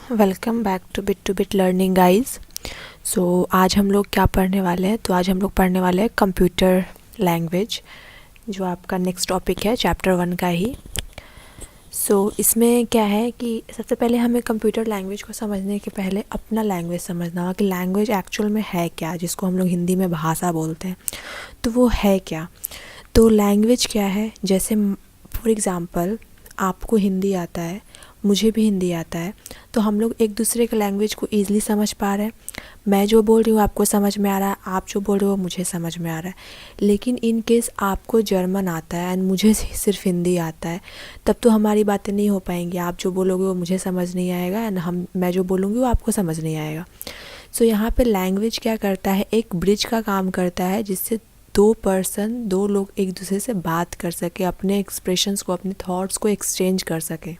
Welcome back to bit learning guys. आज हम लोग क्या पढ़ने वाले हैं? तो आज हम लोग पढ़ने वाले हैं कंप्यूटर लैंग्वेज, जो आपका नेक्स्ट टॉपिक है चैप्टर 1 का ही। इसमें क्या है कि सबसे पहले हमें कंप्यूटर लैंग्वेज को समझने के पहले अपना लैंग्वेज समझना होगा कि लैंग्वेज एक्चुअल में है क्या, जिसको हम लोग हिंदी में भाषा बोलते हैं। तो वो है क्या? तो लैंग्वेज क्या है? जैसे फॉर एग्ज़ाम्पल आपको हिंदी आता है, मुझे भी हिंदी आता है, तो हम लोग एक दूसरे के लैंग्वेज को ईज़िली समझ पा रहे हैं। मैं जो बोल रही हूँ आपको समझ में आ रहा है, आप जो बोल रहे हो मुझे समझ में आ रहा है। लेकिन इन केस आपको जर्मन आता है एंड मुझे सिर्फ हिंदी आता है, तब तो हमारी बातें नहीं हो पाएंगी। आप जो बोलोगे वो मुझे समझ नहीं आएगा एंड मैं जो बोलूँगी वो आपको समझ नहीं आएगा। यहाँ पे लैंग्वेज क्या करता है? एक ब्रिज का काम करता है, जिससे दो लोग एक दूसरे से बात कर सके, अपने एक्सप्रेशंस को, अपने थॉट्स को एक्सचेंज कर सके।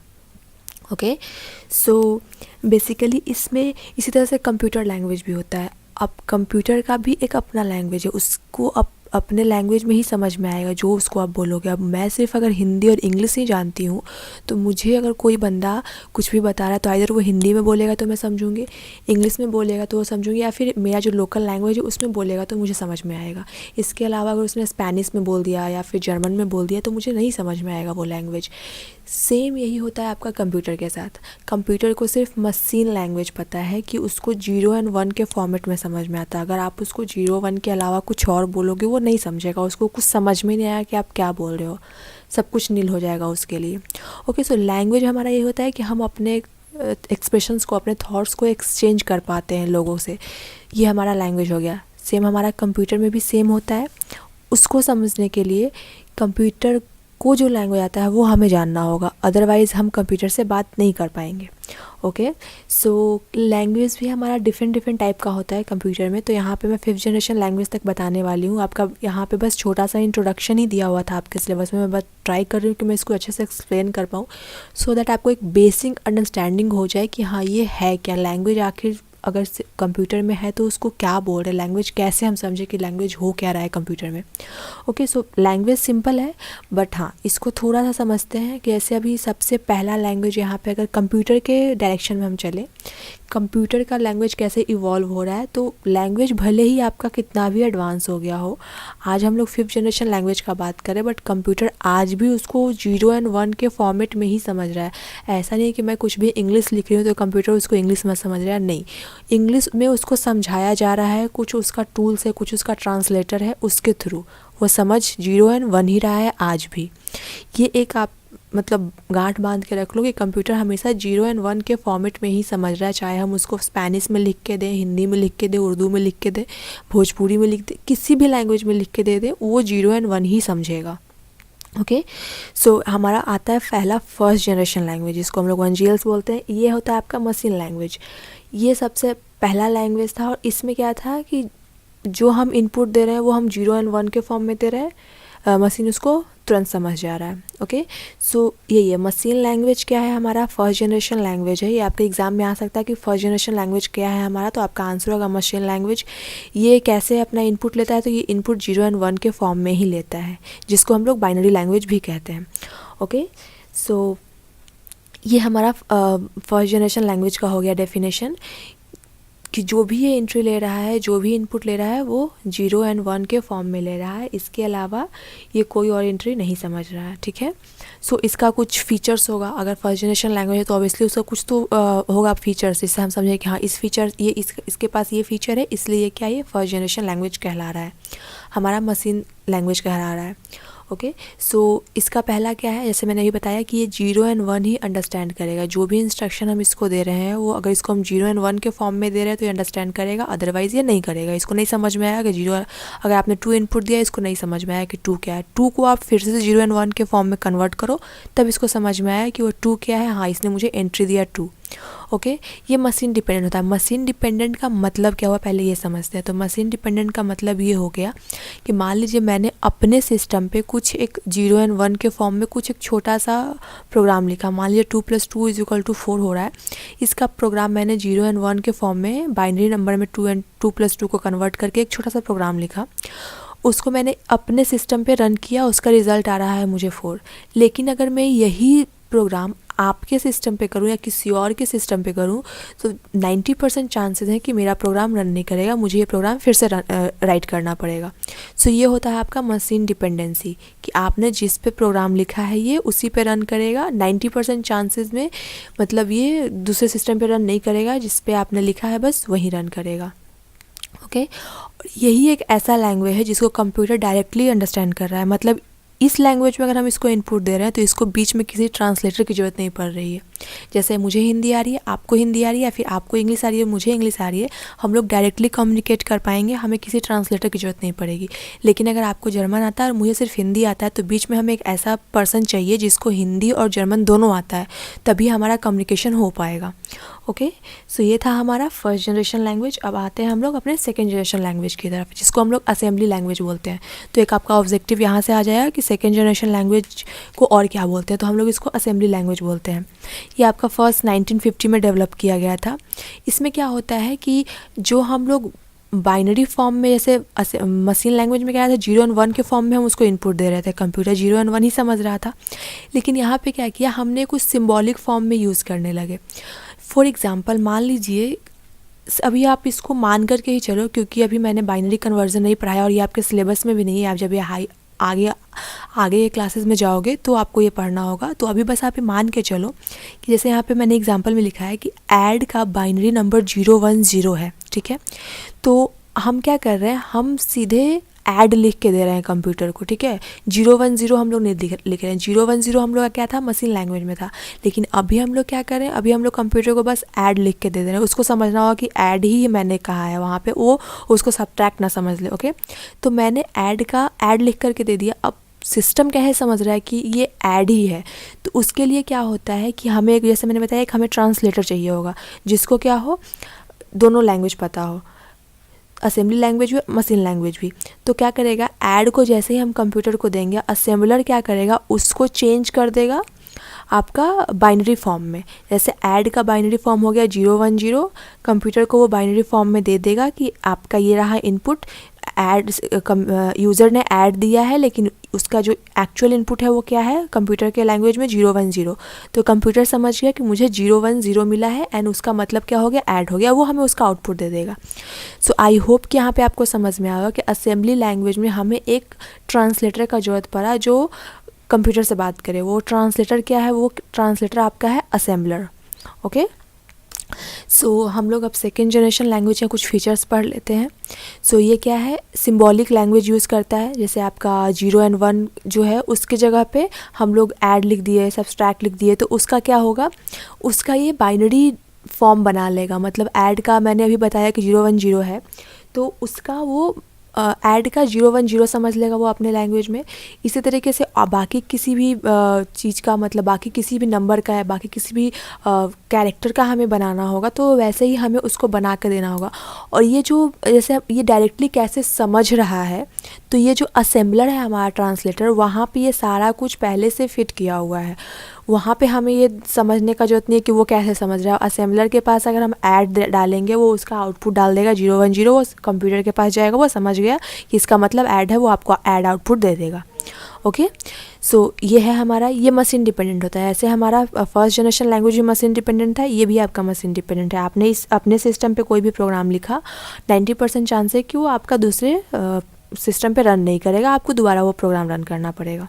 ओके, बेसिकली इसमें इसी तरह से कंप्यूटर लैंग्वेज भी होता है। अब कंप्यूटर का भी एक अपना लैंग्वेज है, उसको अपने लैंग्वेज में ही समझ में आएगा जो उसको आप बोलोगे। अब मैं सिर्फ अगर हिंदी और इंग्लिश ही जानती हूँ, तो मुझे अगर कोई बंदा कुछ भी बता रहा है तो आइदर वो हिंदी में बोलेगा तो मैं समझूंगी, इंग्लिश में बोलेगा तो वो समझूंगी, या फिर मेरा जो लोकल लैंग्वेज है उसमें बोलेगा तो मुझे समझ में आएगा। इसके अलावा अगर उसने स्पेनिश में बोल दिया या फिर जर्मन में बोल दिया तो मुझे नहीं समझ में आएगा वो लैंग्वेज। सेम यही होता है आपका कंप्यूटर के साथ। कंप्यूटर को सिर्फ मशीन लैंग्वेज पता है कि उसको 0 एंड 1 के फॉर्मेट में समझ में आता है। अगर आप उसको 0 1 के अलावा कुछ और बोलोगे वो नहीं समझेगा, उसको कुछ समझ में नहीं आया कि आप क्या बोल रहे हो, सब कुछ नील हो जाएगा उसके लिए। ओके, लैंग्वेज हमारा ये होता है कि हम अपने एक्सप्रेशंस को, अपने थॉट्स को एक्सचेंज कर पाते हैं लोगों से। ये हमारा लैंग्वेज हो गया। सेम हमारा कंप्यूटर में भी सेम होता है। उसको समझने के लिए कंप्यूटर को जो लैंग्वेज आता है वो हमें जानना होगा, अदरवाइज़ हम कंप्यूटर से बात नहीं कर पाएंगे। ओके, लैंग्वेज भी हमारा डिफरेंट टाइप का होता है कंप्यूटर में। तो यहाँ पे मैं 5th जनरेशन लैंग्वेज तक बताने वाली हूँ। आपका यहाँ पे बस छोटा सा इंट्रोडक्शन ही दिया हुआ था आपके सिलेबस में। मैं बस ट्राई कर रही हूँ कि मैं इसको अच्छे से एक्सप्लेन कर पाऊँ, सो दैट आपको एक बेसिक अंडरस्टैंडिंग हो जाए कि हाँ ये है क्या लैंग्वेज, आखिर अगर कंप्यूटर में है तो उसको क्या बोल रहे हैं, लैंग्वेज कैसे हम समझे कि लैंग्वेज हो क्या रहा है कंप्यूटर में। ओके, लैंग्वेज सिंपल है, बट हाँ इसको थोड़ा सा समझते हैं कि ऐसे अभी सबसे पहला लैंग्वेज यहाँ पे अगर कंप्यूटर के डायरेक्शन में हम चले, कंप्यूटर का लैंग्वेज कैसे इवॉल्व हो रहा है। तो लैंग्वेज भले ही आपका कितना भी एडवांस हो गया हो, आज हम लोग 5th जनरेशन लैंग्वेज का बात करें, बट कंप्यूटर आज भी उसको 0 एंड 1 के फॉर्मेट में ही समझ रहा है। ऐसा नहीं कि मैं कुछ भी इंग्लिश लिख रही हूँ तो कंप्यूटर उसको इंग्लिश में समझ रहा है, नहीं। इंग्लिश में उसको समझाया जा रहा है, कुछ उसका टूल्स है, कुछ उसका ट्रांसलेटर है, उसके थ्रू वो समझ 0 एंड 1 ही रहा है आज भी। ये एक आप मतलब गांठ बांध के रख लो कि कंप्यूटर हमेशा 0 एंड 1 के फॉर्मेट में ही समझ रहा है, चाहे हम उसको स्पेनिश में लिख के दें, हिंदी में लिख के दें, उर्दू में लिख के दें, भोजपुरी में लिख दें, किसी भी लैंग्वेज में लिख के दे दें, वो 0 एंड 1 ही समझेगा। ओके, हमारा आता है पहला 1st जनरेशन लैंग्वेज, जिसको हम लोग 1GLs बोलते हैं। ये होता है आपका मशीन लैंग्वेज। ये सबसे पहला लैंग्वेज था, और इसमें क्या था कि जो हम इनपुट दे रहे हैं वो हम 0 एंड 1 के फॉर्म में दे रहे हैं, मशीन उसको तुरंत समझ जा रहा है। ओके, यही है मशीन लैंग्वेज। क्या है हमारा? 1st जनरेशन लैंग्वेज है। ये आपके एग्जाम में आ सकता है कि 1st जनरेशन लैंग्वेज क्या है हमारा, तो आपका आंसर होगा मशीन लैंग्वेज। ये कैसे अपना इनपुट लेता है? तो ये इनपुट 0 एंड 1 के फॉर्म में ही लेता है, जिसको हम लोग बाइनरी लैंग्वेज भी कहते हैं। ओके, ये हमारा 1st जनरेशन लैंग्वेज का हो गया डेफिनेशन, कि जो भी ये एंट्री ले रहा है, जो भी इनपुट ले रहा है वो 0 एंड 1 के फॉर्म में ले रहा है, इसके अलावा ये कोई और एंट्री नहीं समझ रहा है। ठीक है, इसका कुछ फीचर्स होगा। अगर 1st जनरेशन लैंग्वेज है तो ऑब्वियसली उसका कुछ तो होगा फीचर्स, इससे हम समझें कि हाँ इस फीचर ये इसके पास ये फीचर है, इसलिए क्या ये 1st जनरेशन लैंग्वेज कहला रहा है, हमारा मशीन लैंग्वेज कहला रहा है। ओके, इसका पहला क्या है, जैसे मैंने अभी बताया कि ये 0 एंड 1 ही अंडरस्टैंड करेगा। जो भी इंस्ट्रक्शन हम इसको दे रहे हैं वो अगर इसको हम 0 एंड 1 के फॉर्म में दे रहे हैं तो ये अंडरस्टैंड करेगा, अदरवाइज़ ये नहीं करेगा। इसको नहीं समझ में आएगा कि 0, अगर आपने 2 इनपुट दिया, इसको नहीं समझ में आया कि 2 क्या है। 2 को आप फिर से 0 एंड 1 के फॉर्म में कन्वर्ट करो, तब इसको समझ में आया कि वो 2 क्या है। हाँ, इसने मुझे एंट्री दिया 2। ओके, ये मशीन डिपेंडेंट होता है। मशीन डिपेंडेंट का मतलब क्या हुआ, पहले ये समझते हैं। तो मशीन डिपेंडेंट का मतलब ये हो गया कि मान लीजिए मैंने अपने सिस्टम पे कुछ एक 0 एंड 1 के फॉर्म में कुछ एक छोटा सा प्रोग्राम लिखा। मान लीजिए 2 + 2 = 4 हो रहा है। इसका प्रोग्राम मैंने 0 एंड 1 के फॉर्म में बाइनरी नंबर में 2 + 2 को कन्वर्ट करके एक छोटा सा प्रोग्राम लिखा। उसको मैंने अपने सिस्टम पे रन किया, उसका रिज़ल्ट आ रहा है मुझे 4। लेकिन अगर मैं यही प्रोग्राम आपके सिस्टम पे करूँ या किसी और के सिस्टम पे करूँ तो 90% चांसेस हैं कि मेरा प्रोग्राम रन नहीं करेगा, मुझे ये प्रोग्राम फिर से राइट करना पड़ेगा। सो ये होता है आपका मशीन डिपेंडेंसी, कि आपने जिस पे प्रोग्राम लिखा है ये उसी पे रन करेगा। 90% चांसेस में मतलब ये दूसरे सिस्टम पे रन नहीं करेगा, जिस पे आपने लिखा है बस वहीं रन करेगा। ओके, यही एक ऐसा लैंग्वेज है जिसको कंप्यूटर डायरेक्टली अंडरस्टैंड कर रहा है। मतलब इस लैंग्वेज में अगर हम इसको इनपुट दे रहे हैं तो इसको बीच में किसी ट्रांसलेटर की ज़रूरत नहीं पड़ रही है। जैसे मुझे हिंदी आ रही है, आपको हिंदी आ रही है, या फिर आपको इंग्लिश आ रही है, मुझे इंग्लिश आ रही है, हम लोग डायरेक्टली कम्युनिकेट कर पाएंगे, हमें किसी ट्रांसलेटर की ज़रूरत नहीं पड़ेगी। लेकिन अगर आपको जर्मन आता है और मुझे सिर्फ हिंदी आता है तो बीच में हमें एक ऐसा पर्सन चाहिए जिसको हिंदी और जर्मन दोनों आता है, तभी हमारा कम्युनिकेशन हो पाएगा। ओके, सो ये था हमारा फर्स्ट जनरेशन लैंग्वेज। अब आते हैं हम लोग अपने सेकेंड जनरेशन लैंग्वेज की तरफ, जिसको हम लोग असेंबली लैंग्वेज बोलते हैं। तो एक आपका ऑब्जेक्टिव यहाँ से आ जाएगा कि सेकेंड जनरेशन लैंग्वेज को और क्या बोलते हैं, तो हम लोग इसको असेंबली लैंग्वेज बोलते हैं। ये आपका फर्स्ट 1950 में डेवलप किया गया था। इसमें क्या होता है कि जो हम लोग बाइनरी फॉर्म में, जैसे मशीन लैंग्वेज में क्या था, 0 और 1 के फॉर्म में हम उसको इनपुट दे रहे थे, कंप्यूटर 0 और 1 ही समझ रहा था। लेकिन यहाँ पे क्या किया, हमने कुछ सिम्बॉलिक फॉर्म में यूज़ करने लगे। फॉर एग्ज़ाम्पल मान लीजिए, अभी आप इसको मान करके ही चलो, क्योंकि अभी मैंने बाइनरी कन्वर्जन नहीं पढ़ाया और ये आपके सिलेबस में भी नहीं है। आप जब ये आगे ये क्लासेस में जाओगे तो आपको ये पढ़ना होगा। तो अभी बस आप ये मान के चलो कि जैसे यहाँ पे मैंने एग्जांपल में लिखा है कि ऐड का बाइनरी नंबर 010 है, ठीक है। तो हम क्या कर रहे हैं, हम सीधे ऐड लिख के दे रहे हैं कंप्यूटर को, ठीक है। 010 हम लोग नहीं लिख रहे हैं। 010 हम लोग का क्या था, मशीन लैंग्वेज में था। लेकिन अभी हम लोग क्या करें, अभी हम लोग कंप्यूटर को बस ऐड लिख के दे दे रहे हैं। उसको समझना होगा कि ऐड ही मैंने कहा है वहाँ पे, वो उसको सब्ट्रैक्ट ना समझ ले। ओके, तो मैंने ऐड लिख करके दे दिया। अब सिस्टम क्या है, समझ रहा है कि ये ऐड ही है। तो उसके लिए क्या होता है कि हमें, जैसे मैंने बताया, कि हमें ट्रांसलेटर चाहिए होगा जिसको क्या हो, दोनों लैंग्वेज पता हो, असेंबली लैंग्वेज भी, मशीन लैंग्वेज भी। तो क्या करेगा, ऐड को जैसे ही हम कंप्यूटर को देंगे, असेंबलर क्या करेगा, उसको चेंज कर देगा आपका बाइनरी फॉर्म में। जैसे ऐड का बाइनरी फॉर्म हो गया 010, कंप्यूटर को वो बाइनरी फॉर्म में दे देगा कि आपका ये रहा इनपुट, ऐड यूज़र ने ऐड दिया है, लेकिन उसका जो एक्चुअल इनपुट है वो क्या है, कंप्यूटर के लैंग्वेज में 010। तो कंप्यूटर समझ गया कि मुझे 010 मिला है एंड उसका मतलब क्या हो गया, ऐड हो गया, वो हमें उसका आउटपुट दे देगा। सो आई होप कि यहाँ पे आपको समझ में आएगा कि असेंबली लैंग्वेज में हमें एक ट्रांसलेटर का ज़रूरत पड़ा जो कंप्यूटर से बात करे। वो ट्रांसलेटर क्या है, वो ट्रांसलेटर आपका है असेंबलर। ओके, सो हम लोग अब सेकेंड जनरेशन लैंग्वेज के कुछ फीचर्स पढ़ लेते हैं। सो ये क्या है, सिंबॉलिक लैंग्वेज यूज़ करता है। जैसे आपका 0 और 1 जो है उसके जगह पे हम लोग ऐड लिख दिए, सब्सट्रैक्ट लिख दिए, तो उसका क्या होगा, उसका ये बाइनरी फॉर्म बना लेगा। मतलब ऐड का मैंने अभी बताया कि 010 है, तो उसका वो ऐड का 010 समझ लेगा वो अपने लैंग्वेज में। इसी तरीके से बाकी किसी भी चीज़ का, मतलब बाकी किसी भी नंबर का है, बाकी किसी भी कैरेक्टर का हमें बनाना होगा, तो वैसे ही हमें उसको बना कर देना होगा। और ये जो, जैसे ये डायरेक्टली कैसे समझ रहा है, तो ये जो असेंबलर है हमारा ट्रांसलेटर, वहाँ पे ये सारा कुछ पहले से फिट किया हुआ है। वहाँ पे हमें ये समझने का जरूरत नहीं है कि वो कैसे समझ रहा है। असेंबलर के पास अगर हम ऐड डालेंगे, वो उसका आउटपुट डाल देगा 010, वो कंप्यूटर के पास जाएगा, वो समझ गया कि इसका मतलब ऐड है, वो आपको ऐड आउटपुट दे देगा। ओके, सो ये है हमारा, ये मशीन डिपेंडेंट होता है। ऐसे हमारा फर्स्ट जनरेशन लैंग्वेज भी मशीन डिपेंडेंट है, ये भी आपका मशीन डिपेंडेंट है। आपने इस अपने सिस्टम पे कोई भी प्रोग्राम लिखा, 90% चांस है कि वो आपका दूसरे सिस्टम पे रन नहीं करेगा, आपको दोबारा वो प्रोग्राम रन करना पड़ेगा।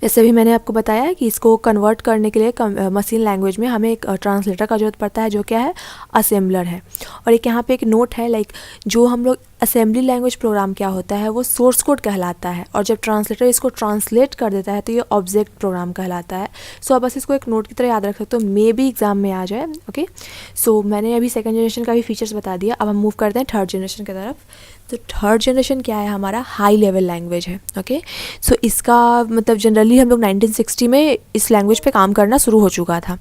जैसे भी मैंने आपको बताया कि इसको कन्वर्ट करने के लिए मशीन लैंग्वेज में हमें एक ट्रांसलेटर का ज़रूरत पड़ता है, जो क्या है, असेंबलर है। और एक यहाँ पे एक नोट है, लाइक जो हम लोग असेंबली लैंग्वेज प्रोग्राम क्या होता है, वो सोर्स कोड कहलाता है, और जब ट्रांसलेटर इसको ट्रांसलेट कर देता है तो ये ऑब्जेक्ट प्रोग्राम कहलाता है। सो अब बस इसको एक नोट की तरह याद रख सकते हो, मे भी एग्जाम में आ जाए। ओके, सो मैंने अभी सेकेंड जनरेशन का भी फीचर्स बता दिया। अब हम मूव करते हैं थर्ड जनरेशन की तरफ। तो थर्ड जनरेशन क्या है, हमारा हाई लेवल लैंग्वेज है। ओके, सो इसका मतलब जनरली हम लोग 1960 में इस लैंग्वेज पे काम करना शुरू हो चुका था।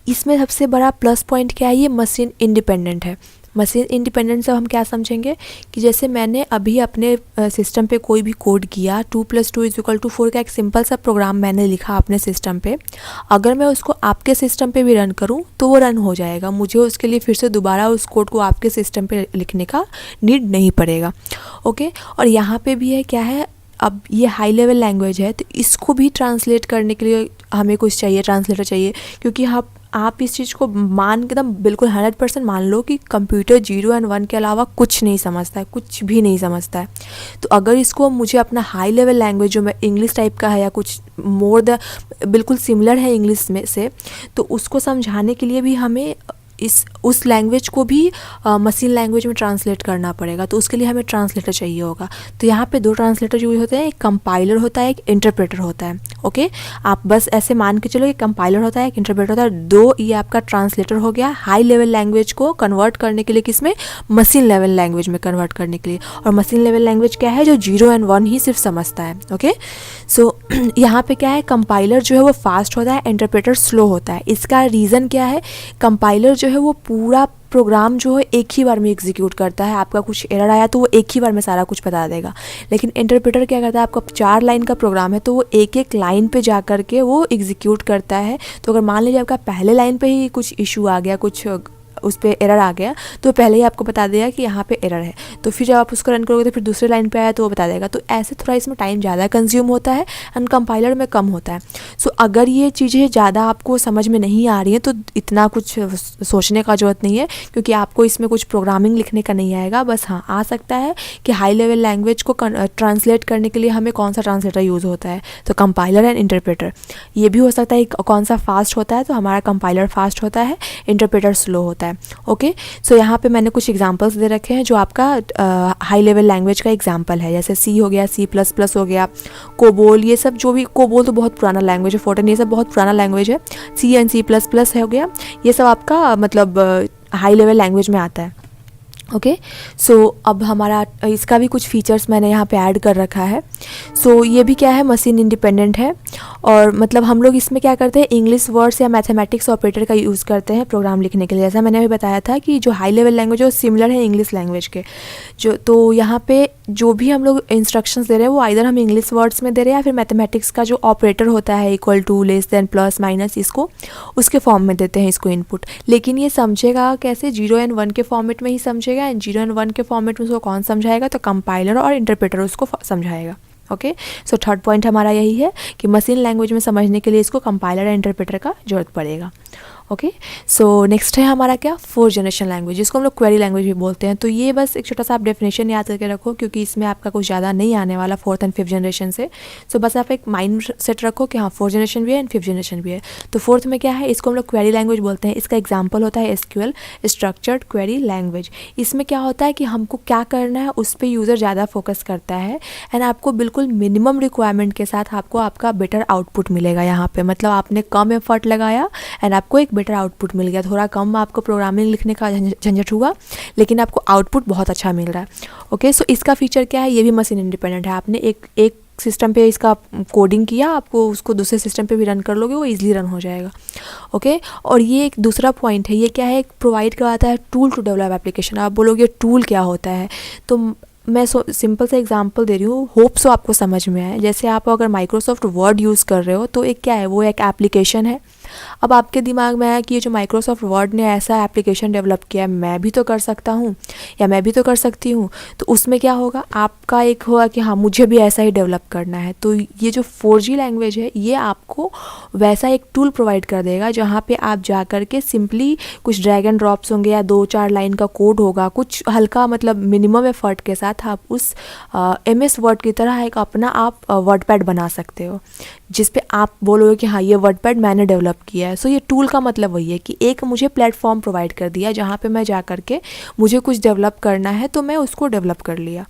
इसमें सबसे बड़ा प्लस पॉइंट क्या है, ये मशीन इंडिपेंडेंट है। मशीन इंडिपेंडेंट से हम क्या समझेंगे कि जैसे मैंने अभी अपने सिस्टम पे कोई भी कोड किया, 2 + 2 = 4 का एक सिंपल सा प्रोग्राम मैंने लिखा अपने सिस्टम पे, अगर मैं उसको आपके सिस्टम पे भी रन करूं तो वो रन हो जाएगा। मुझे उसके लिए फिर से दोबारा उस कोड को आपके सिस्टम पे लिखने का नीड नहीं पड़ेगा। ओके, और यहाँ पे भी है क्या है, अब ये हाई लेवल लैंग्वेज है, तो इसको भी ट्रांसलेट करने के लिए हमें कुछ चाहिए, ट्रांसलेटर चाहिए, क्योंकि आप इस चीज़ को मान के एकदम बिल्कुल 100% मान लो कि कंप्यूटर 0 और 1 के अलावा कुछ नहीं समझता है, कुछ भी नहीं समझता है। तो अगर इसको मुझे अपना हाई लेवल लैंग्वेज जो मैं इंग्लिश टाइप का है या कुछ मोर द बिल्कुल सिमिलर है इंग्लिश में से, तो उसको समझाने के लिए भी हमें उस लैंग्वेज को भी मशीन लैंग्वेज में ट्रांसलेट करना पड़ेगा। तो उसके लिए हमें ट्रांसलेटर चाहिए होगा। तो यहाँ पे 2 ट्रांसलेटर यूज होते हैं, एक कंपाइलर होता है, एक इंटरप्रेटर होता है। ओके, आप बस ऐसे मान के चलो, एक कंपाइलर होता है, एक इंटरप्रेटर होता है, 2 ये आपका ट्रांसलेटर हो गया हाई लेवल लैंग्वेज को कन्वर्ट करने के लिए, किसमें, मशीन लेवल लैंग्वेज में कन्वर्ट करने के लिए। और मशीन लेवल लैंग्वेज क्या है, जो 0 और 1 ही सिर्फ समझता है। ओके, सो यहाँ पे क्या है, कंपाइलर जो है वो फास्ट होता है, इंटरप्रेटर स्लो होता है। इसका रीज़न क्या है, कंपाइलर जो है वो पूरा प्रोग्राम जो है एक ही बार में एग्जीक्यूट करता है। आपका कुछ एरर आया तो वो एक ही बार में सारा कुछ बता देगा। लेकिन इंटरप्रेटर क्या करता है, आपका 4 लाइन का प्रोग्राम है तो वो एक एक लाइन पे जा कर के वो एग्जीक्यूट करता है। तो अगर मान लीजिए आपका पहले लाइन पे ही कुछ इशू आ गया, कुछ उस पर एरर आ गया, तो पहले ही आपको बता देगा कि यहाँ पे एरर है। तो फिर जब आप उसको रन करोगे तो फिर दूसरे लाइन पे आया तो वो बता देगा। तो ऐसे थोड़ा इसमें टाइम ज़्यादा कंज्यूम होता है एंड कंपाइलर में कम होता है। सो अगर ये चीज़ें ज़्यादा आपको समझ में नहीं आ रही हैं तो इतना कुछ सोचने का ज़रूरत नहीं है, क्योंकि आपको इसमें कुछ प्रोग्रामिंग लिखने का नहीं आएगा। बस हाँ, आ सकता है कि हाई लेवल लैंग्वेज को ट्रांसलेट करने के लिए हमें कौन सा ट्रांसलेटर यूज़ होता है, तो कंपाइलर एंड इंटरप्रेटर। ये भी हो सकता है कौन सा फास्ट होता है, तो हमारा कंपाइलर फास्ट होता है, इंटरप्रेटर स्लो होता है। ओके, सो यहाँ पे मैंने कुछ एग्जांपल्स दे रखे हैं जो आपका हाई लेवल लैंग्वेज का एग्जांपल है, जैसे सी हो गया, C++ हो गया, कोबोल, ये सब जो भी, कोबोल तो बहुत पुराना लैंग्वेज है, फोर्टन ये सब बहुत पुराना लैंग्वेज है, C एंड C++ हो गया, ये सब आपका मतलब हाई लेवल लैंग्वेज में आता है। ओके, सो अब हमारा इसका भी कुछ फीचर्स मैंने यहाँ पे ऐड कर रखा है। सो ये भी क्या है, मशीन इंडिपेंडेंट है। और मतलब हम लोग इसमें क्या करते हैं, इंग्लिश वर्ड्स या मैथमेटिक्स ऑपरेटर का यूज़ करते हैं प्रोग्राम लिखने के लिए। जैसा मैंने अभी बताया था कि जो हाई लेवल लैंग्वेज है वो सिमिलर है इंग्लिश लैंग्वेज के, जो तो यहाँ पे जो भी हम लोग इंस्ट्रक्शंस दे रहे हैं वो आइदर हम इंग्लिश वर्ड्स में दे रहे हैं या फिर मैथमेटिक्स का जो ऑपरेटर होता है, equal to, less than, plus, minus, इसको उसके फॉर्म में देते हैं इसको इनपुट। लेकिन ये समझेगा कैसे, 0 एंड 1 के फॉर्मेट में ही समझेगा। एंड 0 एंड 1 के फॉर्मेट में उसको कौन समझाएगा, तो कंपाइलर और इंटरप्रेटर उसको समझाएगा। ओके, सो थर्ड पॉइंट हमारा यही है कि मशीन लैंग्वेज में समझने के लिए इसको कंपाइलर और इंटरप्रेटर का जरूरत पड़ेगा। ओके, सो नेक्स्ट है हमारा क्या, 4th जनरेशन लैंग्वेज, जिसको हम लोग क्वेरी लैंग्वेज भी बोलते हैं। तो ये बस एक छोटा सा आप डेफिनेशन याद करके रखो, क्योंकि इसमें आपका कुछ ज़्यादा नहीं आने वाला 4th एंड 5th जनरेशन से। सो बस आप एक माइंड सेट रखो कि हाँ 4th जनरेशन भी है एंड 5th जनरेशन भी है। तो 4th में क्या है, इसको हम लोग क्वेरी लैंग्वेज बोलते हैं। इसका एग्जाम्पल होता है SQL, स्ट्रक्चर्ड क्वेरी लैंग्वेज। इसमें क्या होता है कि हमको क्या करना है उस पर यूज़र ज़्यादा फोकस करता है एंड आपको बिल्कुल मिनिमम रिक्वायरमेंट के साथ आपको आपका बेटर आउटपुट मिलेगा। यहाँ पे मतलब आपने कम एफर्ट लगाया एंड आपको एक बेटर आउटपुट मिल गया। थोड़ा कम आपको प्रोग्रामिंग लिखने का झंझट हुआ, लेकिन आपको आउटपुट बहुत अच्छा मिल रहा है। ओके, सो इसका फीचर क्या है, ये भी मशीन इंडिपेंडेंट है। आपने एक सिस्टम पे इसका कोडिंग किया, आपको उसको दूसरे सिस्टम पे भी रन कर लोगे, वो इजीली रन हो जाएगा। ओके, और ये एक दूसरा पॉइंट है, ये क्या है, प्रोवाइड करवाता है टूल टू डेवलप एप्लीकेशन। आप बोलोगे टूल क्या होता है, तो मैं सिंपल सा एग्जांपल दे रही हूँ, होप सो आपको समझ में आए। जैसे आप अगर माइक्रोसॉफ्ट वर्ड यूज़ कर रहे हो तो एक क्या है, वो एक एप्लीकेशन है। अब आपके दिमाग में आया कि ये जो माइक्रोसॉफ्ट वर्ड ने ऐसा एप्लीकेशन डेवलप किया है, मैं भी तो कर सकता हूँ या मैं भी तो कर सकती हूँ। तो उसमें क्या होगा, आपका एक होगा कि हाँ मुझे भी ऐसा ही डेवलप करना है। तो ये जो 4G लैंग्वेज है ये आपको वैसा एक टूल प्रोवाइड कर देगा, जहाँ पे आप जा कर के सिंपली कुछ ड्रैग एंड ड्रॉप्स होंगे या 2-4 लाइन का कोड होगा, कुछ हल्का मतलब मिनिमम एफर्ट के साथ आप उस MS वर्ड की तरह एक अपना आप वर्डपैड बना सकते हो, जिस पे आप बोलोगे कि हाँ ये वर्डपैड मैंने डेवलप किया है। सो ये टूल का मतलब वही है कि एक मुझे प्लेटफॉर्म प्रोवाइड कर दिया जहाँ पे मैं जा कर के मुझे कुछ डेवलप करना है तो मैं उसको डेवलप कर लिया।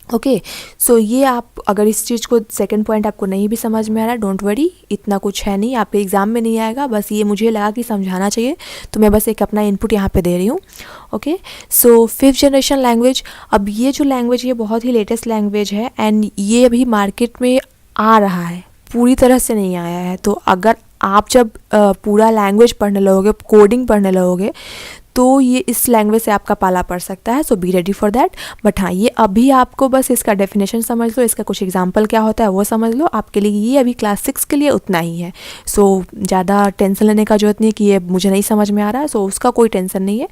ओके, सो ये आप अगर इस चीज़ को सेकंड पॉइंट आपको नहीं भी समझ में आ रहा है, डोंट वरी, इतना कुछ है नहीं, आपके एग्ज़ाम में नहीं आएगा। बस ये मुझे लगा कि समझाना चाहिए तो मैं बस एक अपना इनपुट यहाँ पे दे रही हूँ। ओके, सो 5th जनरेशन लैंग्वेज, अब ये जो लैंग्वेज ये बहुत ही लेटेस्ट लैंग्वेज है एंड ये अभी मार्केट में आ रहा है, पूरी तरह से नहीं आया है। तो अगर आप जब पूरा लैंग्वेज पढ़ने लगोगे, कोडिंग पढ़ने लगोगे, तो ये इस लैंग्वेज से आपका पाला पड़ सकता है, so be ready for that. But हाँ, ये अभी आपको बस इसका डेफिनेशन समझ लो, इसका कुछ एग्जांपल क्या होता है वो समझ लो, आपके लिए ये अभी क्लास 6 के लिए उतना ही है। सो ज़्यादा टेंशन लेने का जरूरत नहीं है कि ये मुझे नहीं समझ में आ रहा है, सो उसका कोई टेंशन नहीं है,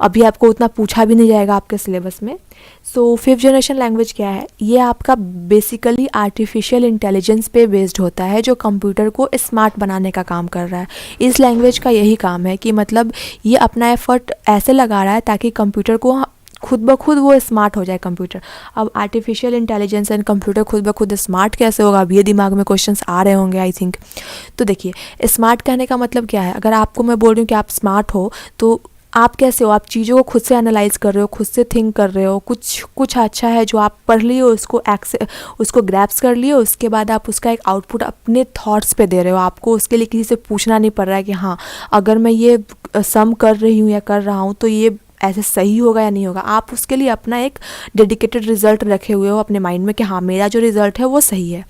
अभी आपको उतना पूछा भी नहीं जाएगा आपके सिलेबस में। सो 5th जनरेशन लैंग्वेज क्या है, ये आपका बेसिकली आर्टिफिशियल इंटेलिजेंस पे बेस्ड होता है, जो कंप्यूटर को स्मार्ट बनाने का काम कर रहा है। इस लैंग्वेज का यही काम है कि मतलब ये अपना एफर्ट ऐसे लगा रहा है ताकि कंप्यूटर को खुद ब खुद वो स्मार्ट हो जाए कंप्यूटर। अब आर्टिफिशियल इंटेलिजेंस एंड कंप्यूटर खुद ब खुद स्मार्ट कैसे होगा, अब ये दिमाग में क्वेश्चंस आ रहे होंगे आई थिंक। तो देखिए, स्मार्ट कहने का मतलब क्या है, अगर आपको मैं बोल रही हूँ कि आप स्मार्ट हो, तो आप कैसे हो, आप चीज़ों को खुद से एनालाइज कर रहे हो, खुद से थिंक कर रहे हो, कुछ अच्छा है जो आप पढ़ लिए हो, उसको ग्रैप्स कर लिए, उसके बाद आप उसका एक आउटपुट अपने थॉट्स पे दे रहे हो। आपको उसके लिए किसी से पूछना नहीं पड़ रहा है कि हाँ, अगर मैं ये सम कर रही हूँ या कर रहा हूँ तो ये ऐसे सही होगा या नहीं होगा। आप उसके लिए अपना एक डेडिकेटेड रिजल्ट रखे हुए हो अपने माइंड में कि हाँ, मेरा जो रिजल्ट है वो सही है।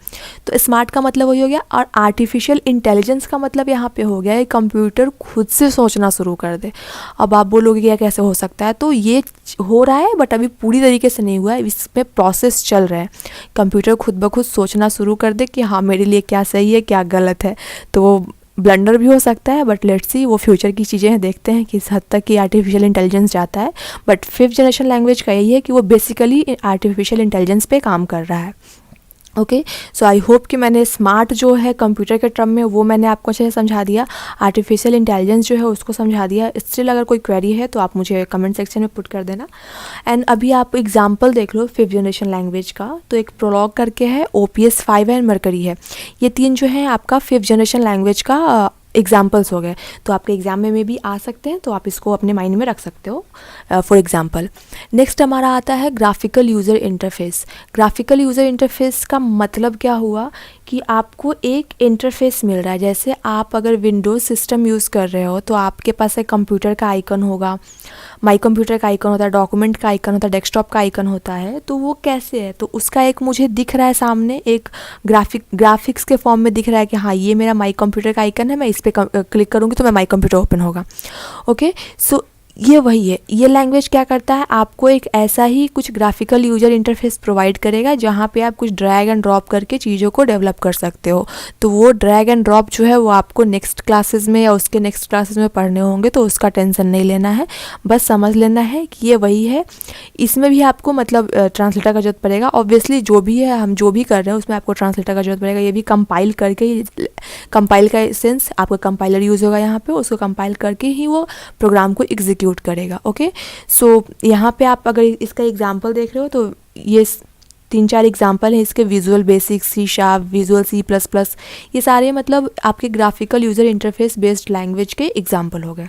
तो स्मार्ट का मतलब वही हो गया। और आर्टिफिशियल इंटेलिजेंस का मतलब यहाँ पे हो गया है कंप्यूटर खुद से सोचना शुरू कर दे। अब आप बोलोगे कि यह कैसे हो सकता है, तो ये हो रहा है बट अभी पूरी तरीके से नहीं हुआ है, इसमें प्रोसेस चल रहा है। कंप्यूटर खुद ब खुद सोचना शुरू कर दे कि हाँ, मेरे लिए क्या सही है क्या गलत है। तो ब्लंडर भी हो सकता है, बट लेट्स सी, वो फ्यूचर की चीज़ें हैं, देखते हैं किस हद तक कि आर्टिफिशियल इंटेलिजेंस जाता है। बट 5th जनरेशन लैंग्वेज का यही है कि वो बेसिकली आर्टिफिशियल इंटेलिजेंस पे काम कर रहा है। ओके, सो आई होप कि मैंने स्मार्ट जो है कंप्यूटर के टर्म में वो मैंने आपको अच्छे से समझा दिया, आर्टिफिशियल इंटेलिजेंस जो है उसको समझा दिया। स्टिल अगर कोई क्वेरी है तो आप मुझे कमेंट सेक्शन में पुट कर देना। एंड अभी आप एग्जांपल देख लो 5th जनरेशन लैंग्वेज का, तो एक प्रोलॉग करके है, OPS 5 है, मरकरी है। ये 3 जो है आपका 5th जनरेशन लैंग्वेज का एग्जाम्पल्स हो गए, तो आपके एग्जाम में भी आ सकते हैं, तो आप इसको अपने माइंड में रख सकते हो फॉर एग्जाम्पल। नेक्स्ट हमारा आता है graphical user interface. Graphical user interface का मतलब क्या हुआ कि आपको एक इंटरफेस मिल रहा है। जैसे आप अगर विंडोज़ सिस्टम यूज़ कर रहे हो तो आपके पास एक कंप्यूटर का आइकन होगा, माई कंप्यूटर का आइकन होता है, डॉक्यूमेंट का आइकन होता है, डेस्कटॉप का आइकन होता है। तो वो कैसे है, तो उसका एक मुझे दिख रहा है सामने, एक ग्राफिक्स के फॉर्म में दिख रहा है कि हाँ, ये मेरा माई कंप्यूटर का आइकन है, मैं इस पर क्लिक करूँगी तो मैं माई कंप्यूटर ओपन होगा। ओके, सो ये वही है। ये लैंग्वेज क्या करता है, आपको एक ऐसा ही कुछ ग्राफिकल यूज़र इंटरफेस प्रोवाइड करेगा जहाँ पे आप कुछ ड्रैग एंड ड्रॉप करके चीज़ों को डेवलप कर सकते हो। तो वो ड्रैग एंड ड्रॉप जो है वो आपको नेक्स्ट क्लासेस में या उसके नेक्स्ट क्लासेस में पढ़ने होंगे, तो उसका टेंशन नहीं लेना है, बस समझ लेना है कि ये वही है। इसमें भी आपको मतलब ट्रांसलेटर का जरूरत पड़ेगा। ऑब्वियसली जो भी है, हम जो भी कर रहे हैं उसमें आपको ट्रांसलेटर का जरूरत पड़ेगा। ये भी कंपाइल करके, कंपाइल का सेंस आपका कंपाइलर यूज़ होगा यहाँ पे, उसको कंपाइल करके ही वो प्रोग्राम को एग्जीक्यूट करेगा। ओके, सो यहाँ पे आप अगर इसका एग्जांपल देख रहे हो तो ये 3-4 एग्जांपल हैं इसके, visual basic, C#, visual C++, ये सारे मतलब आपके graphical user interface based language के एग्जांपल हो गए।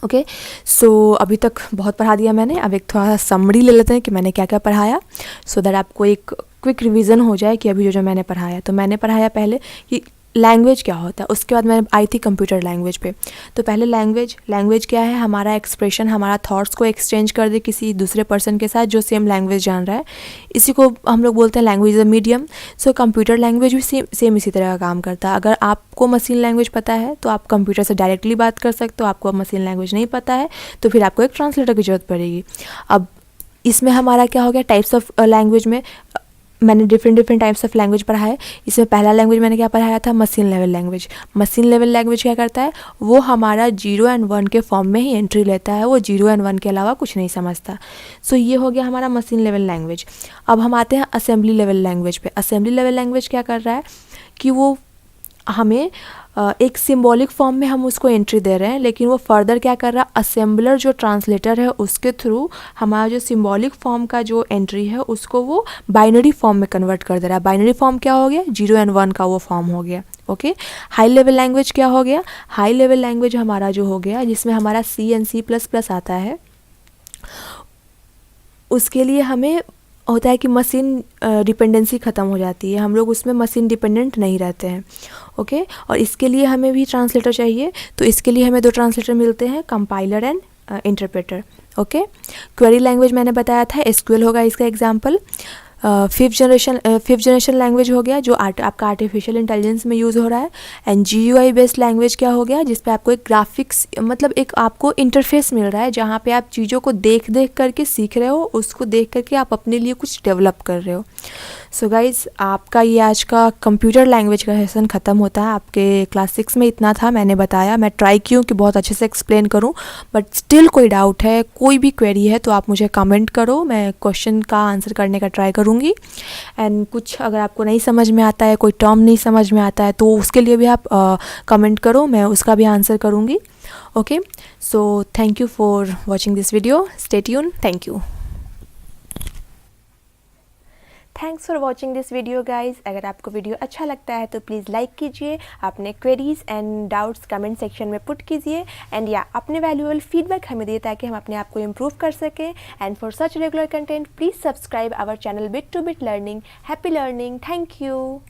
ओके, सो अभी तक बहुत पढ़ा दिया मैंने, अब एक थोड़ा सा समरी ले लेते हैं कि मैंने क्या क्या पढ़ाया, सो दैट आपको एक क्विक रिवीजन हो जाए कि अभी जो मैंने पढ़ाया। तो मैंने पढ़ाया पहले कि लैंग्वेज क्या होता है, उसके बाद मैं आई थी कंप्यूटर लैंग्वेज पे। तो पहले लैंग्वेज क्या है, हमारा एक्सप्रेशन, हमारा थॉट्स को एक्सचेंज कर दे किसी दूसरे पर्सन के साथ जो सेम लैंग्वेज जान रहा है, इसी को हम लोग बोलते हैं language is a medium. So computer language भी सेम इसी तरह का काम करता है। अगर आपको मशीन लैंग्वेज पता है तो आप कंप्यूटर से डायरेक्टली बात कर सकते हो, आपको मशीन लैंग्वेज नहीं पता है तो फिर आपको एक ट्रांसलेटर की ज़रूरत पड़ेगी। अब इसमें हमारा क्या हो गया, टाइप्स ऑफ लैंग्वेज में मैंने डिफरेंट टाइप्स ऑफ लैंग्वेज पढ़ा है। इसमें पहला लैंग्वेज मैंने क्या पढ़ाया था, machine level language. Machine level language क्या करता है, वो हमारा 0 एंड 1 के फॉर्म में ही एंट्री लेता है, वो 0 एंड 1 के अलावा कुछ नहीं समझता। सो ये हो गया हमारा मशीन लेवल लैंग्वेज। अब हम आते हैं असेंबली लेवल लैंग्वेज पे। असेंबली लेवल लैंग्वेज क्या कर रहा है कि वो हमें एक सिंबॉलिक फॉर्म में हम उसको एंट्री दे रहे हैं, लेकिन वो फर्दर क्या कर रहा है, असेंबलर जो ट्रांसलेटर है उसके थ्रू हमारा जो सिंबॉलिक फॉर्म का जो एंट्री है उसको वो बाइनरी फॉर्म में कन्वर्ट कर दे रहा है। बाइनरी फॉर्म क्या हो गया, 0 एंड 1 का वो फॉर्म हो गया। ओके, हाई लेवल लैंग्वेज क्या हो गया, हाई लेवल लैंग्वेज हमारा जो हो गया जिसमें हमारा C एंड C++ आता है, उसके लिए हमें होता है कि मशीन डिपेंडेंसी ख़त्म हो जाती है, हम लोग उसमें मशीन डिपेंडेंट नहीं रहते हैं। ओके, और इसके लिए हमें भी ट्रांसलेटर चाहिए, तो इसके लिए हमें 2 ट्रांसलेटर मिलते हैं, compiler and interpreter. Okay, query language मैंने बताया था, SQL होगा इसका एग्जांपल। फिफ्थ जनरेशन लैंग्वेज हो गया जो आपका आर्टिफिशियल इंटेलिजेंस में यूज़ हो रहा है। एंड GUI बेस्ड लैंग्वेज क्या हो गया, जिस पे आपको एक ग्राफिक्स मतलब एक आपको इंटरफेस मिल रहा है जहाँ पे आप चीज़ों को देख देख करके सीख रहे हो, उसको देख करके आप अपने लिए कुछ डेवलप कर रहे हो। सो गाइज़, आपका ये आज का कंप्यूटर लैंग्वेज का सेशन ख़त्म होता है। आपके क्लास 6 में इतना था, मैंने बताया, मैं ट्राई की हूँ कि बहुत अच्छे से एक्सप्लेन करूँ, बट स्टिल कोई डाउट है, कोई भी क्वेरी है तो आप मुझे कमेंट करो, मैं क्वेश्चन का आंसर करने का ट्राई करूँगी। एंड कुछ अगर आपको नहीं समझ में आता है, कोई टर्म नहीं समझ में आता है, तो उसके लिए भी आप कमेंट करो, मैं उसका भी आंसर करूँगी। Okay, so thank you for watching this video, stay tune, thank you. Thanks for watching this video guys. अगर आपको वीडियो अच्छा लगता है तो प्लीज़ लाइक कीजिए, अपने queries and doubts comment section में पुट कीजिए, एंड या अपने वैल्यूएबल फीडबैक हमें दिए ताकि हम अपने आप को इम्प्रूव कर सकें। And for such regular content please subscribe our channel bit to bit learning. Happy learning, thank you.